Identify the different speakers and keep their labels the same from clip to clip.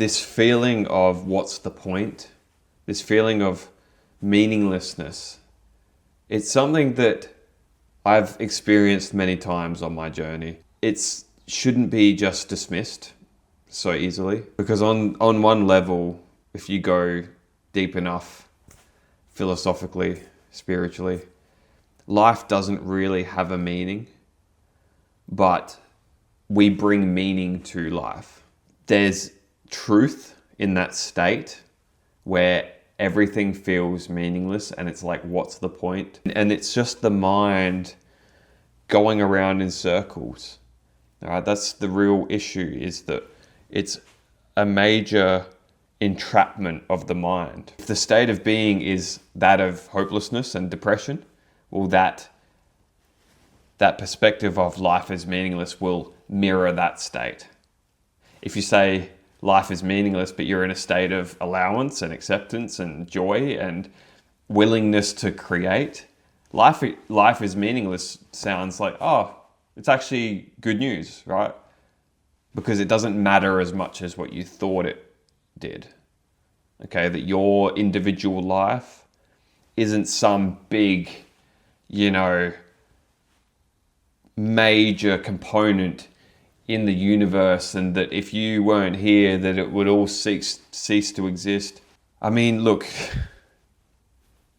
Speaker 1: this feeling of what's the point, this feeling of meaninglessness, it's something that I've experienced many times on my journey. It shouldn't be just dismissed so easily, because on one level, if you go deep enough philosophically, spiritually, life doesn't really have a meaning, but we bring meaning to life. There's truth in that state where everything feels meaningless and it's like, what's the point? And it's just the mind going around in circles. All right, that's the real issue, is that it's a major entrapment of the mind. If the state of being is that of hopelessness and depression, well, that perspective of life as meaningless will mirror that state. If you say life is meaningless, but you're in a state of allowance and acceptance and joy and willingness to create, life is meaningless sounds like, oh, it's actually good news, right? Because it doesn't matter as much as what you thought it did. Okay, that your individual life isn't some big, major component in the universe, and that if you weren't here, that it would all cease to exist. I mean, look,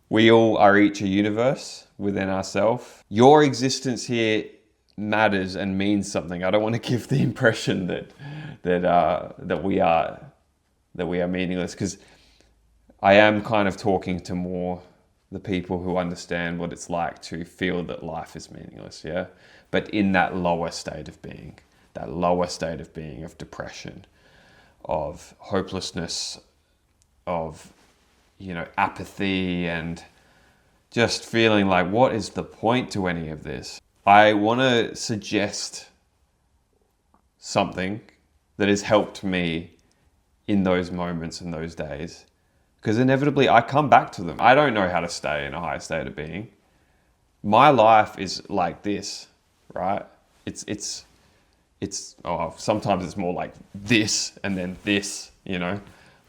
Speaker 1: we all are each a universe within ourselves. Your existence here matters and means something. I don't want to give the impression that we are meaningless, because I am kind of talking to more the people who understand what it's like to feel that life is meaningless, yeah? But in that lower state of being of depression, of hopelessness, of, apathy, and just feeling like, what is the point to any of this? I want to suggest something that has helped me in those moments and those days, because inevitably I come back to them. I don't know how to stay in a high state of being. My life is like this, right? It's sometimes it's more like this and then this,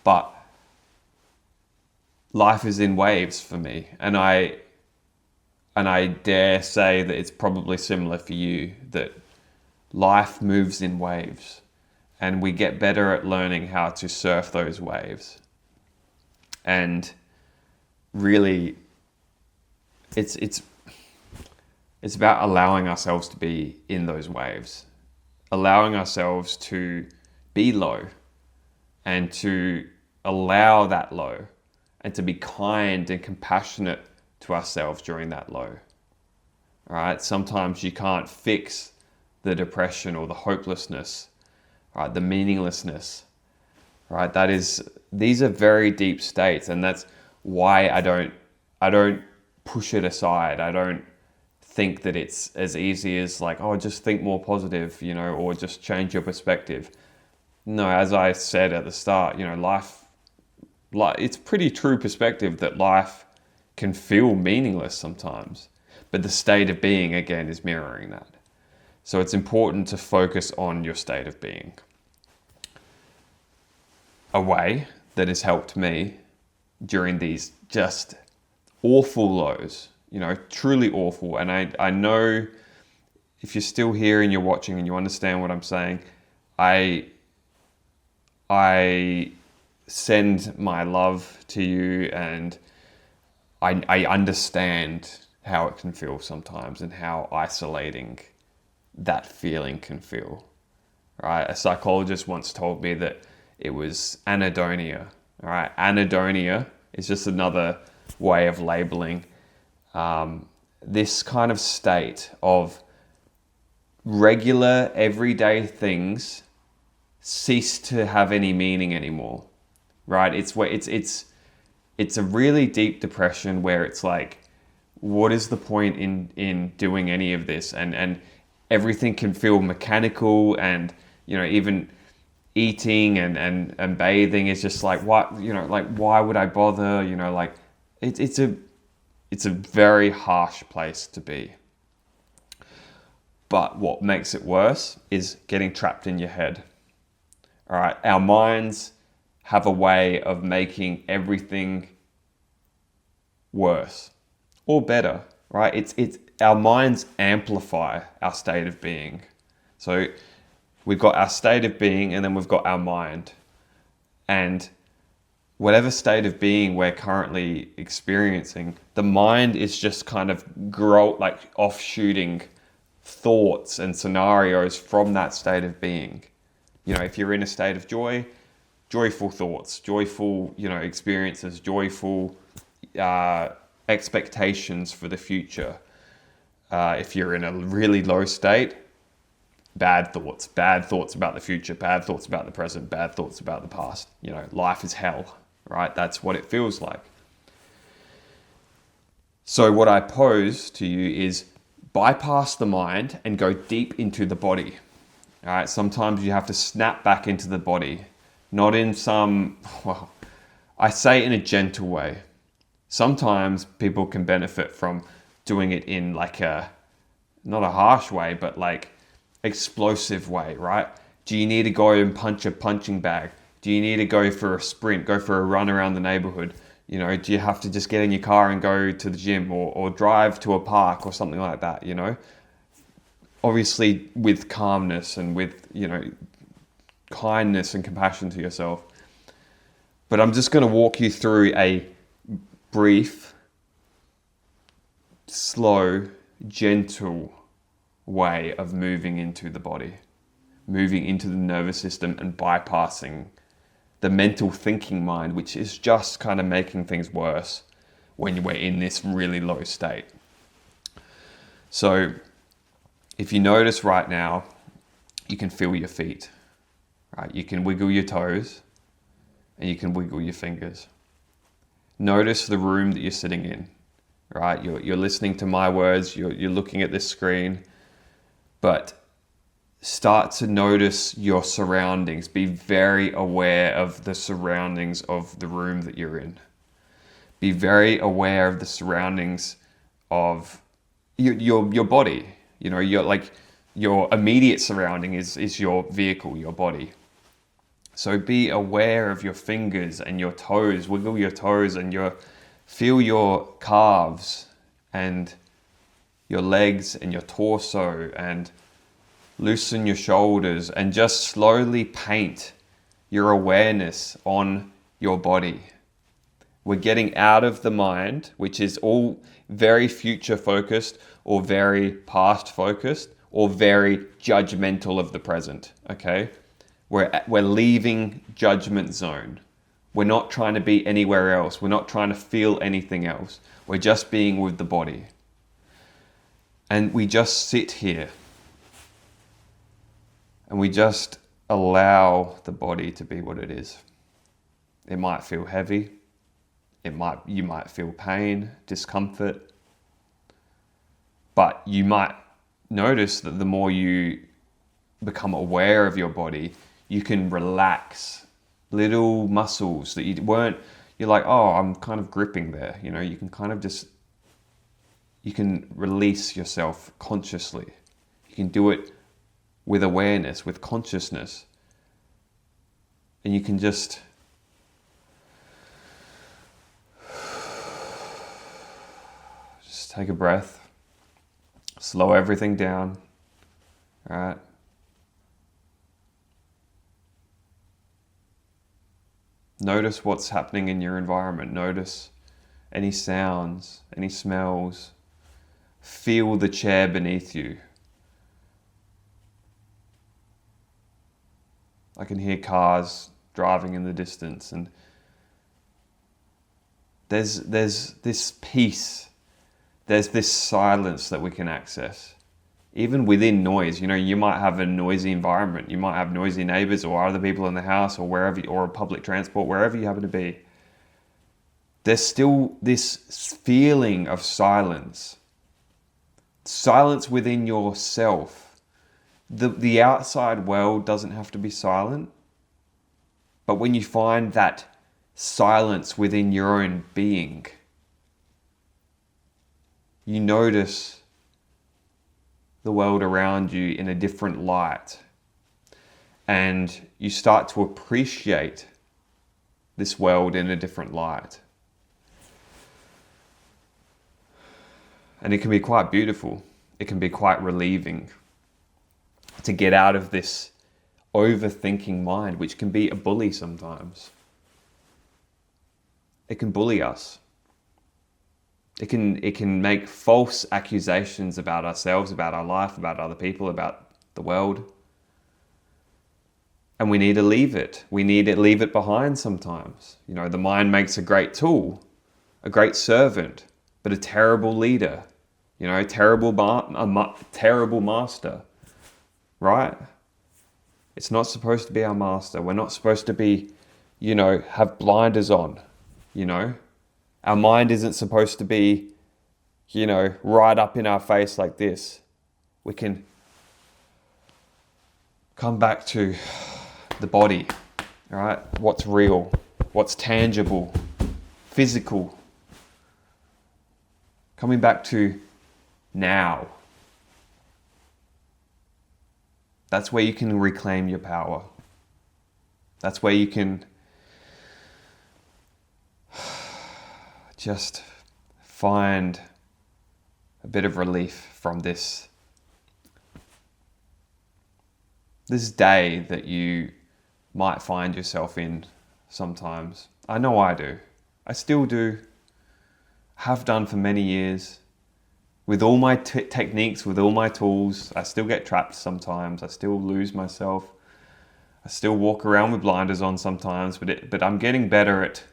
Speaker 1: but life is in waves for me, and I dare say that it's probably similar for you, that life moves in waves, and we get better at learning how to surf those waves. And really, it's about allowing ourselves to be in those waves, allowing ourselves to be low, and to allow that low, and to be kind and compassionate to ourselves during that low. All right. Sometimes you can't fix the depression or the hopelessness, right? The meaninglessness, right? These are very deep states, and that's why I don't push it aside. I don't think that it's as easy as like, oh, just think more positive, or just change your perspective. No, as I said at the start, life, it's pretty true perspective that life can feel meaningless sometimes, but the state of being, again, is mirroring that. So it's important to focus on your state of being. A way that has helped me during these just awful lows, truly awful. And I know if you're still here and you're watching and you understand what I'm saying, I send my love to you, and I understand how it can feel sometimes and how isolating that feeling can feel, right? A psychologist once told me that it was anhedonia, all right? Anhedonia is just another way of labeling this kind of state of regular, everyday things cease to have any meaning anymore, right? It's a really deep depression where it's like, what is the point in doing any of this? And everything can feel mechanical, and even eating and bathing is just like, what, why would I bother? It's a very harsh place to be. But what makes it worse is getting trapped in your head. All right, our minds have a way of making everything worse or better, right? It's our minds amplify our state of being. So we've got our state of being and then we've got our mind. And whatever state of being we're currently experiencing, the mind is just kind of offshooting thoughts and scenarios from that state of being. You know, if you're in a state of joy, joyful thoughts, joyful, experiences, joyful expectations for the future. If you're in a really low state, bad thoughts about the future, bad thoughts about the present, bad thoughts about the past. Life is hell, right? That's what it feels like. So what I pose to you is bypass the mind and go deep into the body. All right, sometimes you have to snap back into the body, not in I say in a gentle way. Sometimes people can benefit from doing it in not a harsh way, but explosive way, right? Do you need to go and punch a punching bag? Do you need to go for a sprint, go for a run around the neighborhood? Do you have to just get in your car and go to the gym or drive to a park or something like that, Obviously with calmness and with, kindness and compassion to yourself. But I'm just going to walk you through a brief, slow, gentle way of moving into the body, moving into the nervous system and bypassing the mental thinking mind, which is just kind of making things worse when we're in this really low state. So if you notice right now, you can feel your feet, right? You can wiggle your toes and you can wiggle your fingers. Notice the room that you're sitting in, right? You're listening to my words, you're looking at this screen, but start to notice your surroundings. Be very aware of the surroundings of the room that you're in. Be very aware of the surroundings of your body. Your immediate surrounding is your vehicle, your body. So be aware of your fingers and your toes. Wiggle your toes and feel your calves and your legs and your torso, and loosen your shoulders and just slowly paint your awareness on your body. We're getting out of the mind, which is all very future focused or very past focused or very judgmental of the present, okay? We're leaving judgment zone. We're not trying to be anywhere else. We're not trying to feel anything else. We're just being with the body. And we just sit here. And we just allow the body to be what it is. It might feel heavy. You might feel pain, discomfort. But you might notice that the more you become aware of your body, you can relax little muscles that you're like, oh, I'm kind of gripping there. You can kind of you can release yourself consciously. You can do it with awareness, with consciousness. And you can just take a breath, slow everything down, all right? Notice what's happening in your environment. Notice any sounds, any smells. Feel the chair beneath you. I can hear cars driving in the distance, and there's this peace, there's this silence that we can access. Even within noise, you might have a noisy environment. You might have noisy neighbors or other people in the house or wherever, or public transport, wherever you happen to be. There's still this feeling of silence. Silence within yourself. The outside world doesn't have to be silent. But when you find that silence within your own being, you notice the world around you in a different light. And you start to appreciate this world in a different light. And it can be quite beautiful. It can be quite relieving to get out of this overthinking mind, which can be a bully sometimes. It can bully us. It can make false accusations about ourselves, about our life, about other people, about the world. And we need to leave it. We need to leave it behind sometimes. You know, the mind makes a great tool, a great servant, but a terrible leader. You know, terrible master, right? It's not supposed to be our master. We're not supposed to be, you know, have blinders on, you know. Our mind isn't supposed to be, you know, right up in our face like this. We can come back to the body, right? What's real, what's tangible, physical. Coming back to now. That's where you can reclaim your power. That's where you can just find a bit of relief from this day that you might find yourself in sometimes. I know I do. I still do. Have done for many years. With all my techniques, with all my tools, I still get trapped sometimes. I still lose myself. I still walk around with blinders on sometimes, but I'm getting better at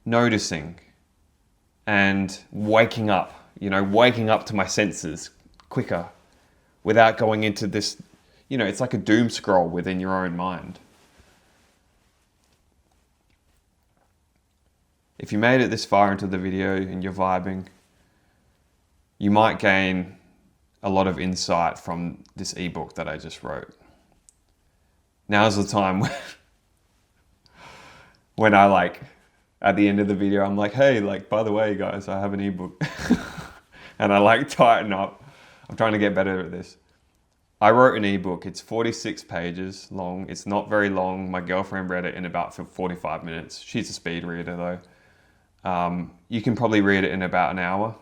Speaker 1: noticing and waking up to my senses quicker without going into this, you know, it's like a doom scroll within your own mind. If you made it this far into the video and you're vibing, you might gain a lot of insight from this ebook that I just wrote. Now's the time when I at the end of the video, I'm like, hey, by the way, guys, I have an ebook. And I tighten up. I'm trying to get better at this. I wrote an ebook. It's 46 pages long. It's not very long. My girlfriend read it in about 45 minutes. She's a speed reader though. You can probably read it in about an hour.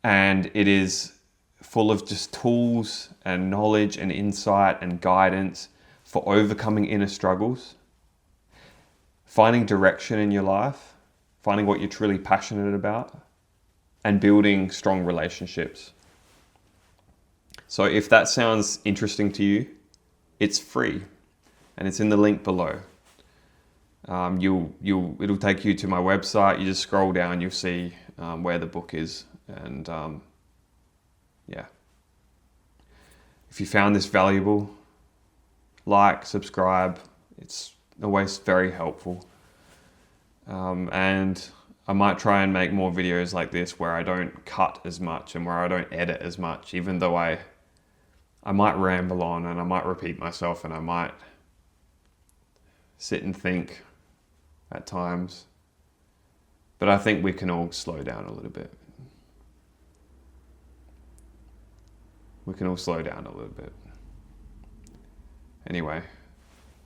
Speaker 1: And it is full of just tools and knowledge and insight and guidance for overcoming inner struggles, finding direction in your life, finding what you're truly passionate about, and building strong relationships. So if that sounds interesting to you, it's free and it's in the link below. It'll take you to my website. You just scroll down, you'll see where the book is. And yeah, if you found this valuable, subscribe. It's always very helpful. And I might try and make more videos like this where I don't cut as much and where I don't edit as much, even though I might ramble on and I might repeat myself and I might sit and think at times. But I think we can all slow down a little bit. We can all slow down a little bit. Anyway,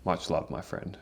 Speaker 1: much love, my friend.